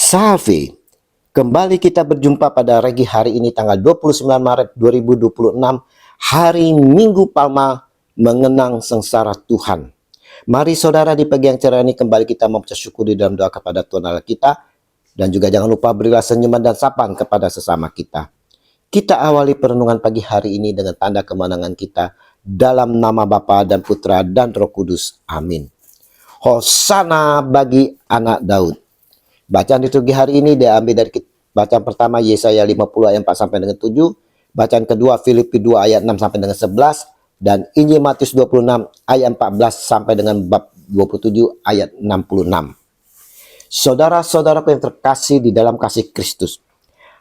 Salve, kembali kita berjumpa pada Regi hari ini tanggal 29 Maret 2026, hari Minggu Palma, mengenang sengsara Tuhan. Mari saudara di pagi yang cerah ini kembali kita membaca syukur di dalam doa kepada Tuhan Allah kita. Dan juga jangan lupa berilah senyuman dan sapaan kepada sesama kita. Kita awali perenungan pagi hari ini dengan tanda kemenangan kita dalam nama Bapa dan Putra dan Roh Kudus. Amin. Hosana bagi anak Daud. Bacaan liturgi hari ini diambil dari bacaan pertama Yesaya 50 ayat 4 sampai dengan 7, bacaan kedua Filipi 2 ayat 6 sampai dengan 11, dan Injil Matius 26 ayat 14 sampai dengan bab 27 ayat 66. Saudara-saudaraku yang terkasih di dalam kasih Kristus,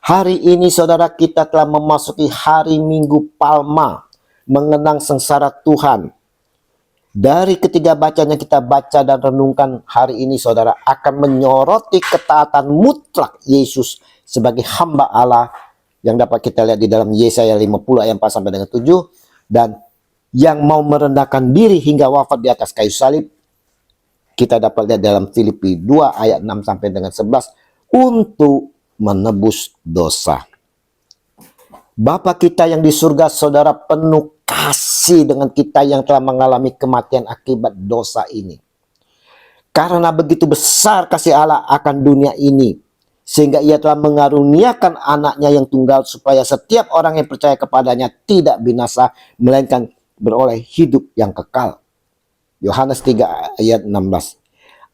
hari ini saudara kita telah memasuki hari Minggu Palma, mengenang sengsara Tuhan. Dari ketiga bacaan yang kita baca dan renungkan hari ini, saudara, akan menyoroti ketaatan mutlak Yesus sebagai hamba Allah yang dapat kita lihat di dalam Yesaya 50 ayat 4 sampai dengan 7, dan yang mau merendahkan diri hingga wafat di atas kayu salib. Kita dapat lihat dalam Filipi 2 ayat 6 sampai dengan 11 untuk menebus dosa. Bapa kita yang di surga, saudara, penuh kasih dengan kita yang telah mengalami kematian akibat dosa ini. Karena begitu besar kasih Allah akan dunia ini, sehingga ia telah mengaruniakan anaknya yang tunggal supaya setiap orang yang percaya kepadanya tidak binasa, melainkan beroleh hidup yang kekal. Yohanes 3 ayat 16.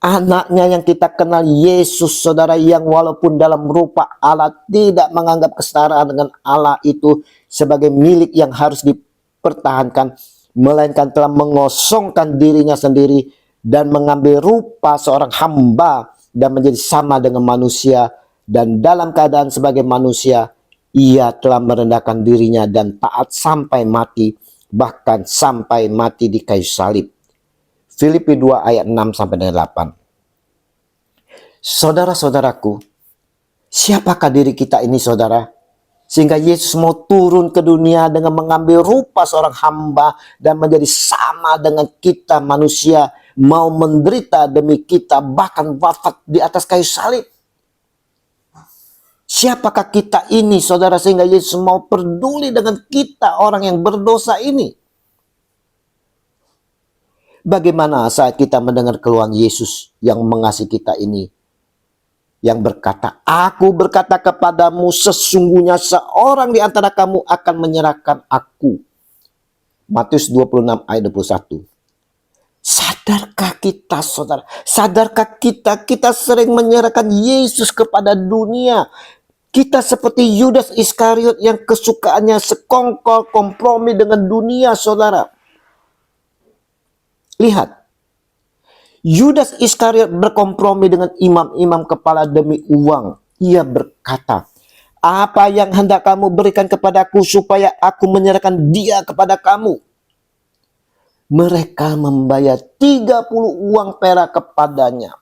Anaknya yang kita kenal, Yesus, saudara, yang walaupun dalam rupa Allah tidak menganggap kesetaraan dengan Allah itu sebagai milik yang harus dipertahankan, melainkan telah mengosongkan dirinya sendiri dan mengambil rupa seorang hamba dan menjadi sama dengan manusia, dan dalam keadaan sebagai manusia ia telah merendahkan dirinya dan taat sampai mati, bahkan sampai mati di kayu salib. Filipi 2 ayat 6 sampai dengan 8. Saudara-saudaraku, siapakah diri kita ini, saudara? Sehingga Yesus mau turun ke dunia dengan mengambil rupa seorang hamba dan menjadi sama dengan kita manusia, mau menderita demi kita, bahkan wafat di atas kayu salib. Siapakah kita ini, saudara, sehingga Yesus mau peduli dengan kita, orang yang berdosa ini? Bagaimana saat kita mendengar keluhan Yesus yang mengasihi kita ini, yang berkata, "Aku berkata kepadamu, sesungguhnya seorang di antara kamu akan menyerahkan aku." Matius 26 ayat 21. Sadarkah kita, saudara? Sadarkah kita sering menyerahkan Yesus kepada dunia? Kita seperti Yudas Iskariot yang kesukaannya sekongkol kompromi dengan dunia, saudara. Lihat, Yudas Iskariot berkompromi dengan imam-imam kepala demi uang. Ia berkata, "Apa yang hendak kamu berikan kepadaku supaya aku menyerahkan dia kepada kamu?" Mereka membayar 30 uang perak kepadanya.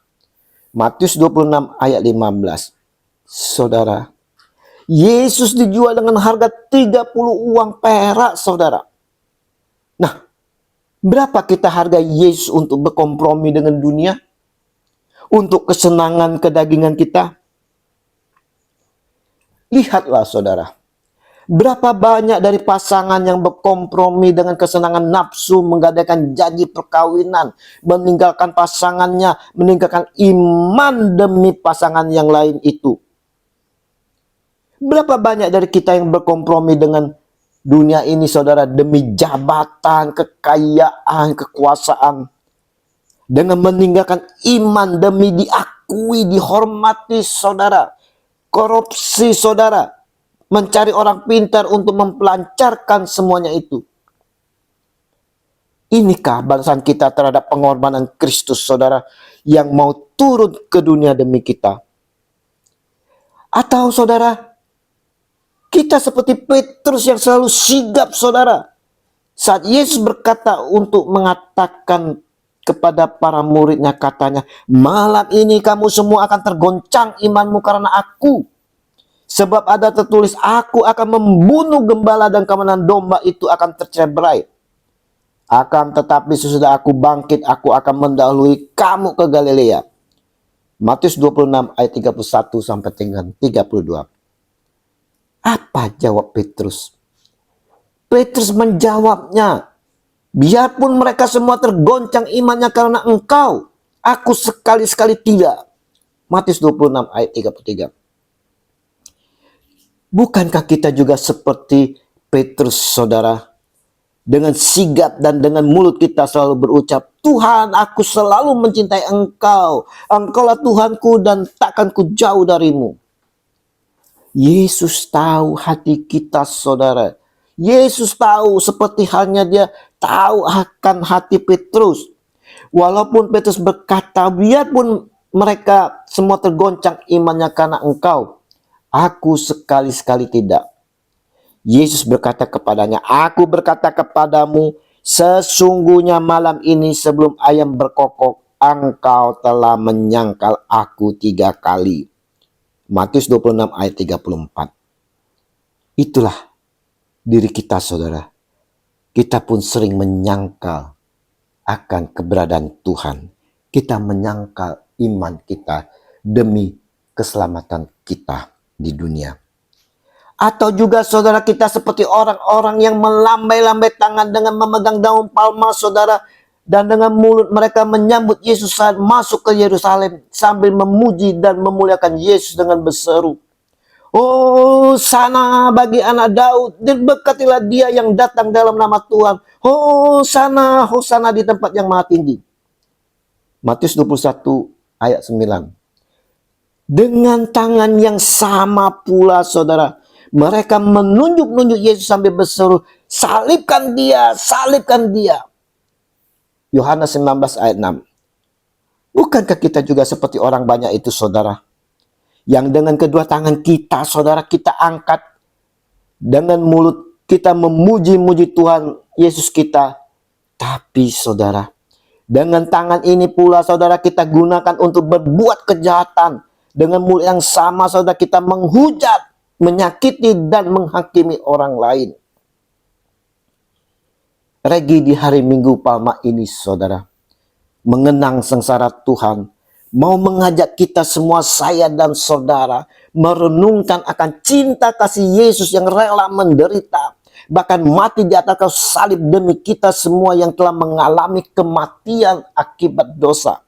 Matius 26 ayat 15. Saudara, Yesus dijual dengan harga 30 uang perak, saudara. Nah, berapa kita hargai Yesus untuk berkompromi dengan dunia? Untuk kesenangan kedagingan kita? Lihatlah, saudara. Berapa banyak dari pasangan yang berkompromi dengan kesenangan nafsu, menggadaikan janji perkawinan, meninggalkan pasangannya, meninggalkan iman demi pasangan yang lain itu. Berapa banyak dari kita yang berkompromi dengan dunia ini, saudara, demi jabatan, kekayaan, kekuasaan, dengan meninggalkan iman demi diakui, dihormati, saudara. Korupsi, saudara, mencari orang pintar untuk mempelancarkan semuanya itu. Inikah balasan kita terhadap pengorbanan Kristus, saudara, yang mau turun ke dunia demi kita? Atau, saudara, kita seperti Petrus yang selalu sigap, saudara, saat Yesus berkata untuk mengatakan kepada para muridnya, katanya, "Malam ini kamu semua akan tergoncang imanmu karena aku. Sebab ada tertulis, aku akan membunuh gembala dan kawanan domba itu akan tercerai. Akan tetapi sesudah aku bangkit, aku akan mendahului kamu ke Galilea." Matius 26 ayat 31 sampai dengan 32. Apa jawab Petrus? Petrus menjawabnya, biarpun mereka semua tergoncang imannya karena engkau, aku sekali-sekali tidak. Matius 26 ayat 33. Bukankah kita juga seperti Petrus, saudara? Dengan sigap dan dengan mulut kita selalu berucap, Tuhan, aku selalu mencintai engkau. Engkaulah Tuhanku dan takkan ku jauh darimu. Yesus tahu hati kita, saudara. Yesus tahu seperti halnya dia tahu akan hati Petrus. Walaupun Petrus berkata, biarpun mereka semua tergoncang imannya karena engkau, aku sekali-sekali tidak. Yesus berkata kepadanya, aku berkata kepadamu, sesungguhnya malam ini sebelum ayam berkokok, engkau telah menyangkal aku 3 kali. Matius 26 ayat 34. Itulah diri kita, saudara. Kita pun sering menyangkal akan keberadaan Tuhan. Kita menyangkal iman kita demi keselamatan kita di dunia. Atau juga saudara, kita seperti orang-orang yang melambai-lambai tangan dengan memegang daun palma, saudara. Dan dengan mulut mereka menyambut Yesus saat masuk ke Yerusalem sambil memuji dan memuliakan Yesus dengan berseru, oh sana bagi anak Daud, diberkatilah dia yang datang dalam nama Tuhan. Oh sana, hosana di tempat yang maha tinggi. Matius 21 ayat 9. Dengan tangan yang sama pula, saudara, mereka menunjuk-nunjuk Yesus sambil berseru, salibkan dia, salibkan dia. Yohanes 19 ayat 6. Bukankah kita juga seperti orang banyak itu, saudara? Yang dengan kedua tangan kita, saudara, kita angkat. Dengan mulut kita memuji-muji Tuhan Yesus kita. Tapi, saudara, dengan tangan ini pula, saudara, kita gunakan untuk berbuat kejahatan. Dengan mulut yang sama, saudara, kita menghujat, menyakiti dan menghakimi orang lain. Regi di hari Minggu Palma ini, saudara, mengenang sengsara Tuhan, mau mengajak kita semua, saya dan saudara, merenungkan akan cinta kasih Yesus yang rela menderita, bahkan mati di atas kayu salib demi kita semua yang telah mengalami kematian akibat dosa.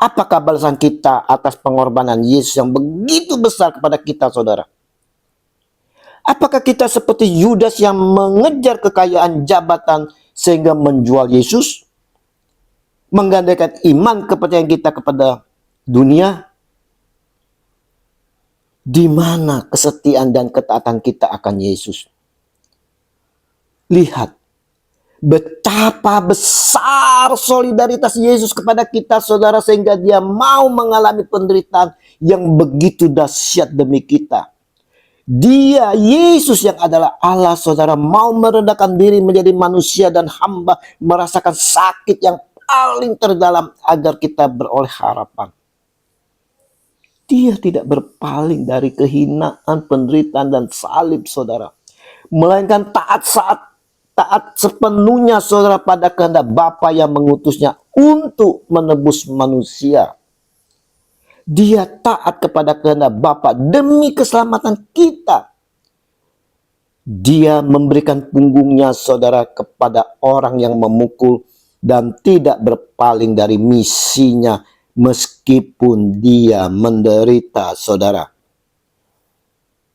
Apakah balasan kita atas pengorbanan Yesus yang begitu besar kepada kita, saudara? Apakah kita seperti Yudas yang mengejar kekayaan jabatan sehingga menjual Yesus? Menggandakan iman kepercayaan kita kepada dunia? Di mana kesetiaan dan ketaatan kita akan Yesus? Lihat betapa besar solidaritas Yesus kepada kita, saudara, sehingga dia mau mengalami penderitaan yang begitu dahsyat demi kita. Dia, Yesus yang adalah Allah, saudara, mau merendahkan diri menjadi manusia dan hamba, merasakan sakit yang paling terdalam agar kita beroleh harapan. Dia tidak berpaling dari kehinaan, penderitaan, dan salib, saudara. Melainkan taat sepenuhnya, saudara, pada kehendak Bapa yang mengutusnya untuk menebus manusia. Dia taat kepada kehendak Bapa demi keselamatan kita. Dia memberikan punggungnya, saudara, kepada orang yang memukul dan tidak berpaling dari misinya meskipun dia menderita, saudara.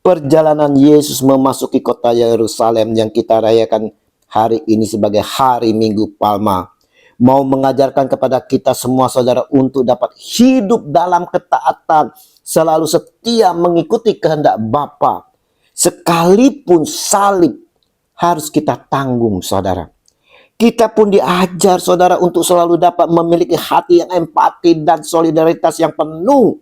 Perjalanan Yesus memasuki kota Yerusalem yang kita rayakan hari ini sebagai hari Minggu Palma mau mengajarkan kepada kita semua, saudara, untuk dapat hidup dalam ketaatan, selalu setia mengikuti kehendak Bapa. Sekalipun salib harus kita tanggung, saudara. Kita pun diajar, saudara, untuk selalu dapat memiliki hati yang empati dan solidaritas yang penuh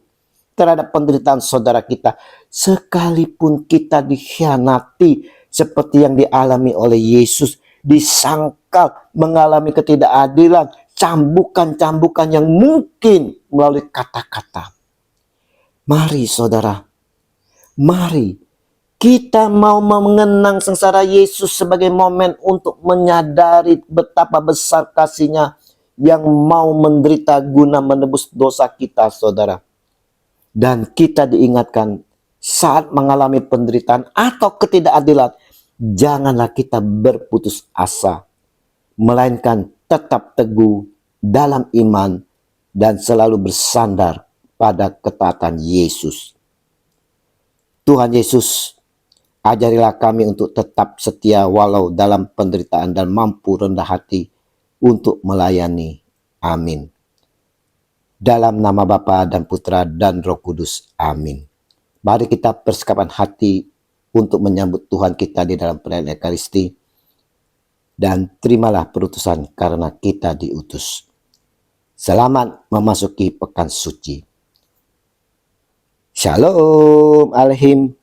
terhadap penderitaan saudara kita. Sekalipun kita dikhianati seperti yang dialami oleh Yesus, disangkal, mengalami ketidakadilan, cambukan-cambukan yang mungkin melalui kata-kata. Mari, saudara, mari kita mau mengenang sengsara Yesus sebagai momen untuk menyadari betapa besar kasih-Nya yang mau menderita guna menebus dosa kita, saudara. Dan kita diingatkan saat mengalami penderitaan atau ketidakadilan, janganlah kita berputus asa, melainkan tetap teguh dalam iman dan selalu bersandar pada ketaatan Yesus. Tuhan Yesus, ajarilah kami untuk tetap setia walau dalam penderitaan dan mampu rendah hati untuk melayani. Amin. Dalam nama Bapa dan Putra dan Roh Kudus. Amin. Mari kita persiapkan hati untuk menyambut Tuhan kita di dalam perayaan Ekaristi. Dan terimalah perutusan karena kita diutus. Selamat memasuki pekan suci. Shalom Alehim.